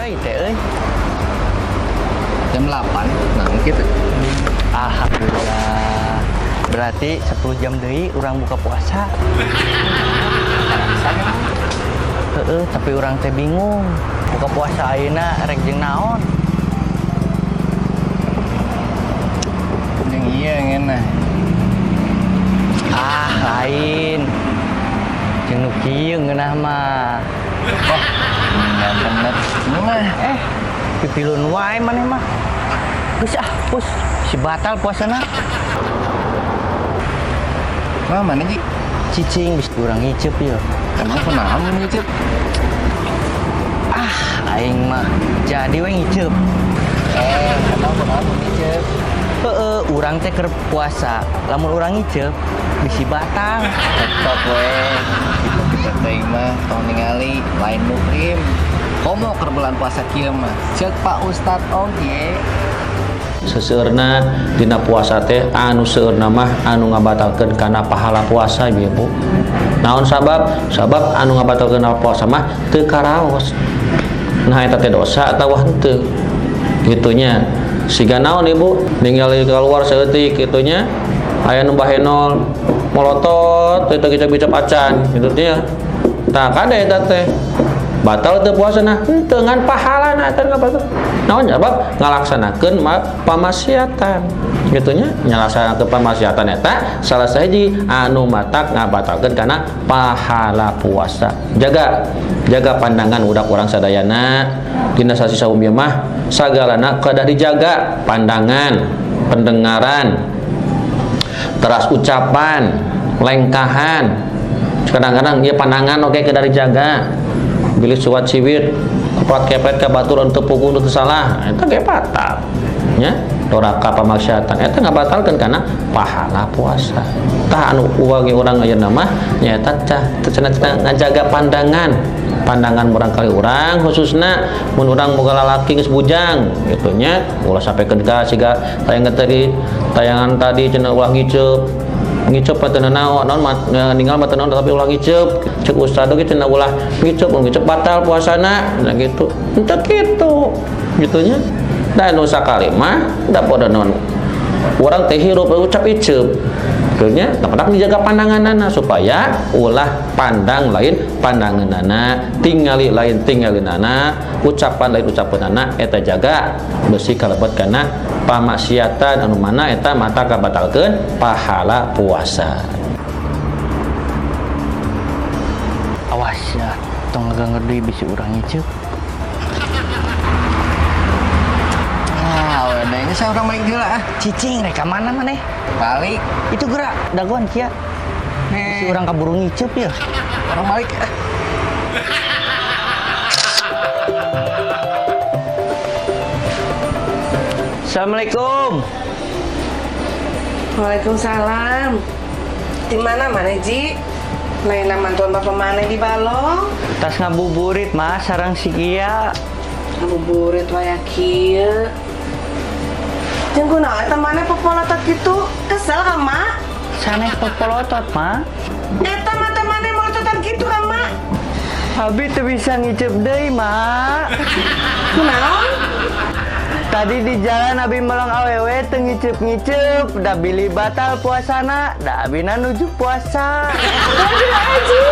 baik teh. Jam 8 nah gitu. Alhamdulillah. Berarti 10 jam deui urang buka puasa. Tapi urang teh bingung. Buka puasa ayeuna rek jeung naon? Yang iya ngeunah. Lain. Jeung nu kieu ngeunah mah. Oh, enggak bener. Mah Pipilun wae maneh mah. Geus pus si batal puasana. Mah mana Ji? Cicing bis urang ngiceup ieu. Emang kunaha mun ngicip? Aing mah jadi we ngiceup. Kenapa kunaha mun ngicip? Urang teh keur puasa. Lamun urang ngiceup bisi batal. Tetep we. Kita teh mah tong ningali lain muhrim. Komo keur bulan puasa kieu mah. Ceuk Pak Ustad oge. Seseueurna dina puasa teh anu seueurna mah anu ngabatalkeun kana pahala puasa Ibu. Naon sabab? Sabab anu ngabatalkeun puasa mah teu karaos. Nah eta teh dosa atawa henteu. Gitunya. Siga naon Ibu? Ningali keluar saeutik gitunya. Aya nu bahenol molotot teu kicap-kicap acan gitu nya. Tah kade eta teh. Batal teu puasana henteu ngan pahalana eta ngabatal. Naon sabab ngalaksanakeun pamaksiatan. Gitunya nyalaksanakeun pamaksiatan eta salah sahiji anu matak ngabatalkeun kana pahala puasa. Jaga pandangan udak urang sadayana dina sasi saum ieu mah sagalana kedah dijaga, pandangan, pendengaran, teras ucapan, lengkahan. Kadang-kadang ieu pandangan oke kedah dijaga. Bilih suat siwit kupat kepet ka batur untuk punggung untuk salah eta ge batal nya doraka pamaksiatan eta ngabatalkeun kana pahala puasa. Tah anu uwagi urang ayeuna mah nyaeta tah ngajaga pandangan barangkali urang khususna mun urang boga lalaki geus bujang kitu nya ulah sampaikeun ka siga tayangan tadi cenah ulah ngiceup teu naon ninggal mah teu naon tapi ulah ngiceup ceuk ustad ge cenah ulah ngiceup batal puasana nah gitu henteu kitu gitunya da nu sakali mah da podo naon urang teh hirup ucap iceup kieunya tapadak dijaga pandanganana supaya ulah pandang lain pandanganana tingali lain tinggalinana ucapan lain ucapanana eta jaga besi kalebet kana pamaksiatan anu mana eta mata kabatalkeun pahala puasa. Awas ya, tong ngagangger deui bisi urang ngiceup. Udah ini saya orang balik heula Cicing rek ka mana maneh? Balik. Itu gerak daguan kieu. Bisi urang kaburu ngiceup ya. Orang balik. Assalamualaikum. Waalaikumsalam. Di mana Ji? Lain mantuan bapak mana di balong? Tas ngabuburit mas sareng si Kia. Ngabuburit waya kieu. Jeung kunaon eta maneh popolotot kitu? Kesel ka mak? Sanes popolotot mah. Eta mata maneh molototan kitu ka mak? Abi teu bisa ngiceup deui mak. Kunaon? Tadi di jalan abi melang awewe teu ngiceup da bili batal puasana da abina nuju puasa. Haji.